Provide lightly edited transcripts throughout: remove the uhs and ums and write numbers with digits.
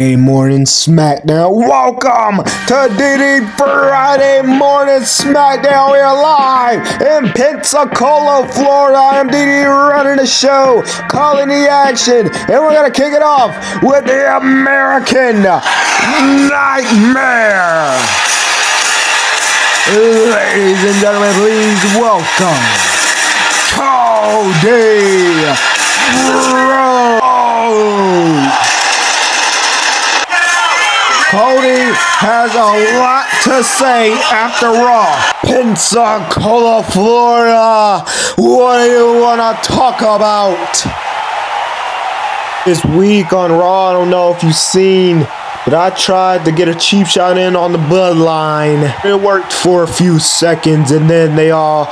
Friday morning Smackdown. Welcome to DDE Friday morning Smackdown. We are live in Pensacola, Florida. I'm DDE running the show, calling the action, and we're gonna kick it off with the American Nightmare. Ladies and gentlemen, please welcome Cody Rhodes. Cody has a lot to say after Raw. Pensacola, Florida. What do you want to talk about? This week on Raw, I don't know if you've seen, but I tried to get a cheap shot in on the bloodline. It worked for a few seconds, and then they all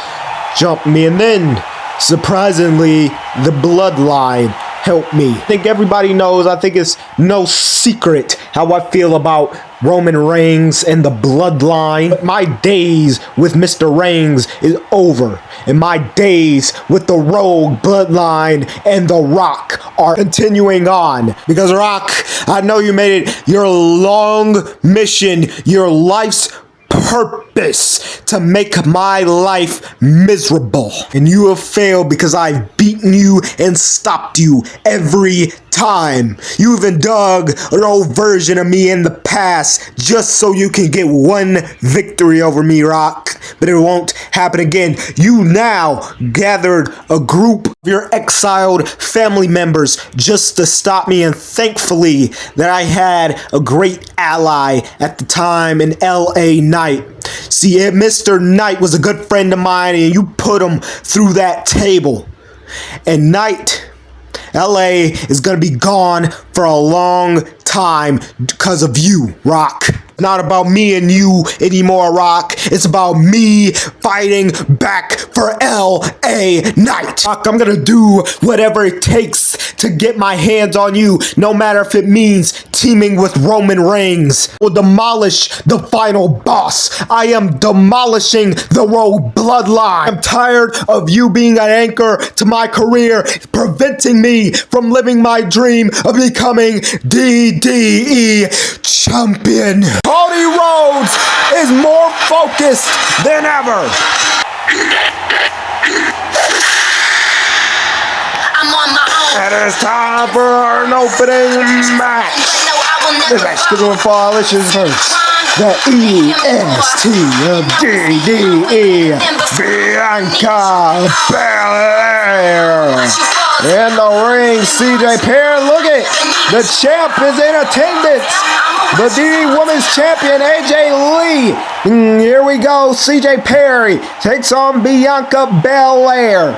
jumped me. And then, surprisingly, the bloodline helped me. I think everybody knows, I think it's no secret how I feel about Roman Reigns and the bloodline. But my days with Mr. Reigns is over, and my days with the Rogue bloodline and The Rock are continuing on. Because Rock, I know you made it your long mission, your life's purpose to make my life miserable, and you have failed because I've beaten you and stopped you every time. You even dug an old version of me in the past just so you can get one victory over me, Rock, but it won't happen again. You now gathered a group of your exiled family members just to stop me, and thankfully that I had a great ally at the time in LA Knight. See, Mr. Knight was a good friend of mine, and you put him through that table. And Knight, LA is gonna be gone for a long time because of you, Rock. It's not about me and you anymore, Rock. It's about me fighting back for LA Knight. Rock, I'm gonna do whatever it takes to get my hands on you, no matter if it means teaming with Roman Reigns. We'll demolish the final boss. I am demolishing the Rogue bloodline. I'm tired of you being an anchor to my career, preventing me from living my dream of becoming DDE champion. Cody Rhodes is more focused than ever. I'm on my own. And it's time for an opening match. This match is going to fall. Let's just first. The EST of DDE, Bianca Blair. In the ring, CJ Perry. Look it. The champ is in attendance. The DDE Women's Champion, AJ Lee. Here we go. CJ Perry takes on Bianca Blair.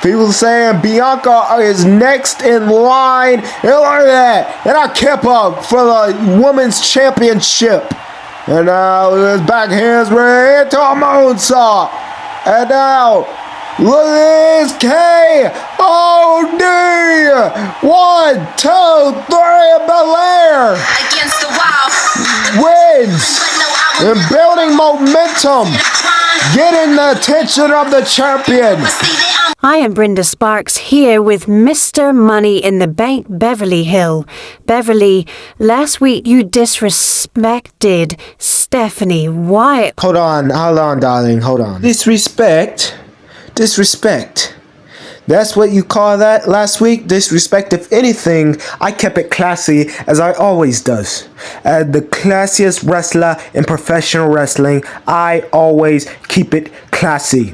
People saying Bianca is next in line. And look at that. And I kept up for the Women's Championship. And now his backhands right into a moonsault. And now, look at this KOD. 1, 2, 3, Blair Against the wall. wins. And building momentum. Getting the attention of the champion. I am Brenda Sparks here with Mr. Money in the Bank, Beverly Hill. Beverly, last week you disrespected Stephanie Wyatt. Hold on, darling, hold on. Disrespect? That's what you call that last week? Disrespect? If anything, I kept it classy, as I always does. As the classiest wrestler in professional wrestling, I always keep it classy.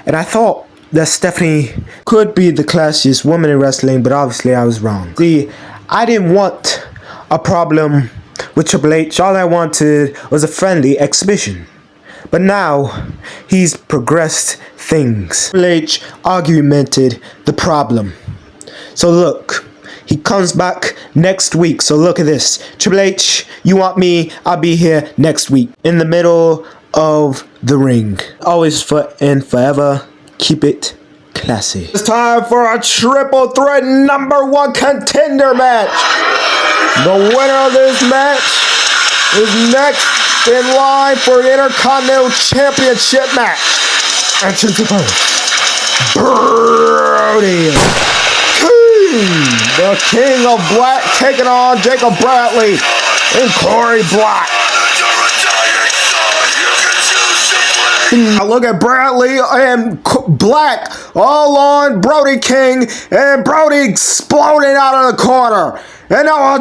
And I thought that Stephanie could be the classiest woman in wrestling, but obviously I was wrong. See, I didn't want a problem with Triple H. All I wanted was a friendly exhibition. But now, he's progressed things. Triple H argumented the problem. So look, he comes back next week. So look at this. Triple H, you want me? I'll be here next week. In the middle of the ring. Always and forever. Keep it classy. It's time for a triple threat #1 contender match. The winner of this match is next in line for the Intercontinental Championship match. Entrance to first, Brody King The King of Black taking on Jacob Bradley and Corey Black. Now look at Bradley and Black all on Brody King, and Brody exploding out of the corner. And now a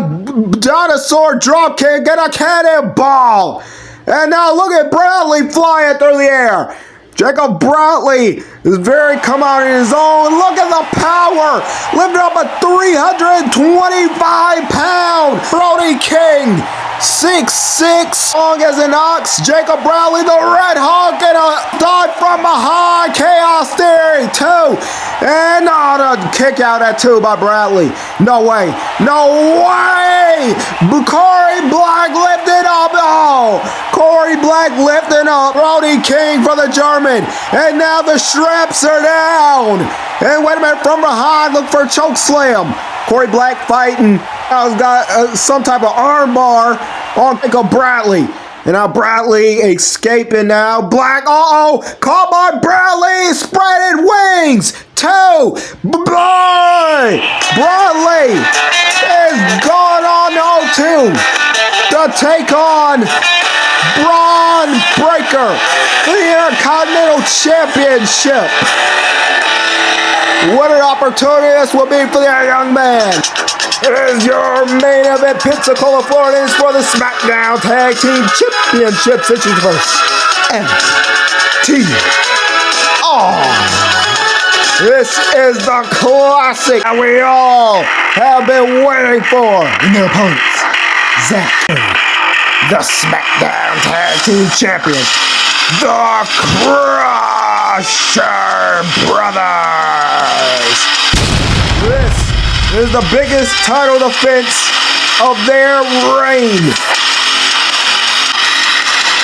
dinosaur drop kick and a cannonball. And now look at Bradley flying through the air. Jacob Bradley is very come out in his own. Look at the power. Lifting up a 325-pound Brody King. 6'6", strong as an ox. Jacob Bradley, the Red Hawk, and a dive from behind. Chaos Theory, 2. And the kick out at 2 by Bradley. No way. No way. Corey Black lifted up. Oh, Corey Black lifting up Brody King for the German. And now the straps are down. And wait a minute, from behind, look for a choke slam. Corey Black fighting. He's got some type of arm bar on Jacob Bradley. And now Bradley escaping now. Black, caught by Bradley, spreading wings. 2. Bradley is gone on 0-2 to take on Braun Breaker for the Intercontinental Championship. What an opportunity this will be for that young man. It is your main event. Pensacola Florida is for the Smackdown Tag Team Championships. This is versus MT. This is the classic that we all have been waiting for. And their opponents, Zach, the Smackdown Tag Team Champions, the Crusher Brothers. This is the biggest title defense of their reign.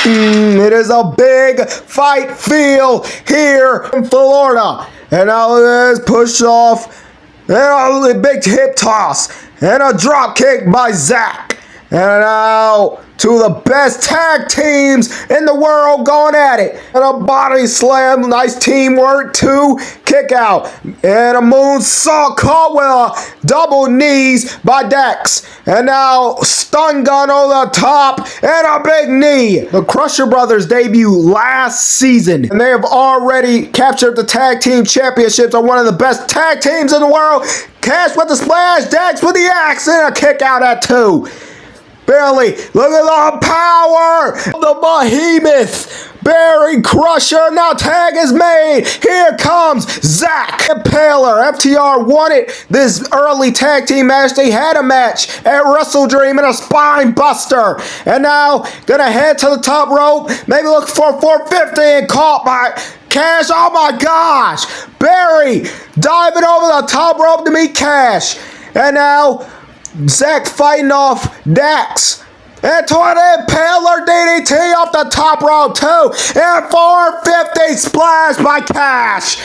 It is a big fight feel here in Florida. And now it is push off, and a big hip toss, and a drop kick by Zach. And now two of the best tag teams in the world going at it. And a body slam, nice teamwork, 2 kick out. And a moonsault caught with a double knees by Dax. And now stun gun on the top and a big knee. The Crusher Brothers debuted last season. And they have already captured the tag team championships, are one of the best tag teams in the world. Cash with the splash, Dax with the axe, and a kick out at 2. Barely. Look at the power of the behemoth. Barry Crusher. Now tag is made. Here comes Zach Impaler. FTR wanted this early tag team match. They had a match at Wrestle Dream and a spine buster. And now gonna head to the top rope. Maybe look for 450 and caught by Cash. Oh my gosh. Barry diving over the top rope to meet Cash. And now Zach fighting off Dax. And toward the Impaler DDT off the top rope too. And 450 splash by Cash.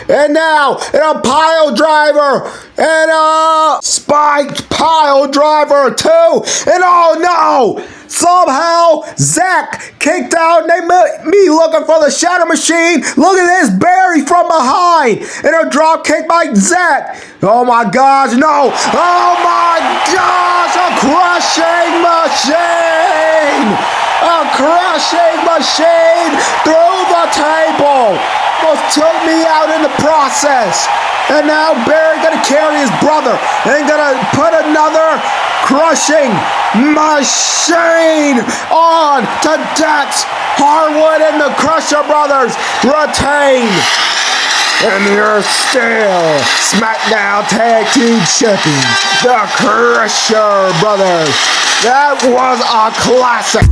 And now a pile driver. And a spiked pile driver too. And oh no! Somehow Zach kicked out and they me looking for the Shadow Machine. Look at this, Barry from behind. And a drop kick by Zach. Oh my gosh, no. Oh my gosh, a crushing machine. A crushing machine through the table. Almost took me out in the process. And now Barry gonna carry his brother and gonna put another crushing machine on to Dax. Harwood and the Crusher Brothers retain. And you're still Smackdown Tag Team Champions, the Crusher Brothers. That was a classic.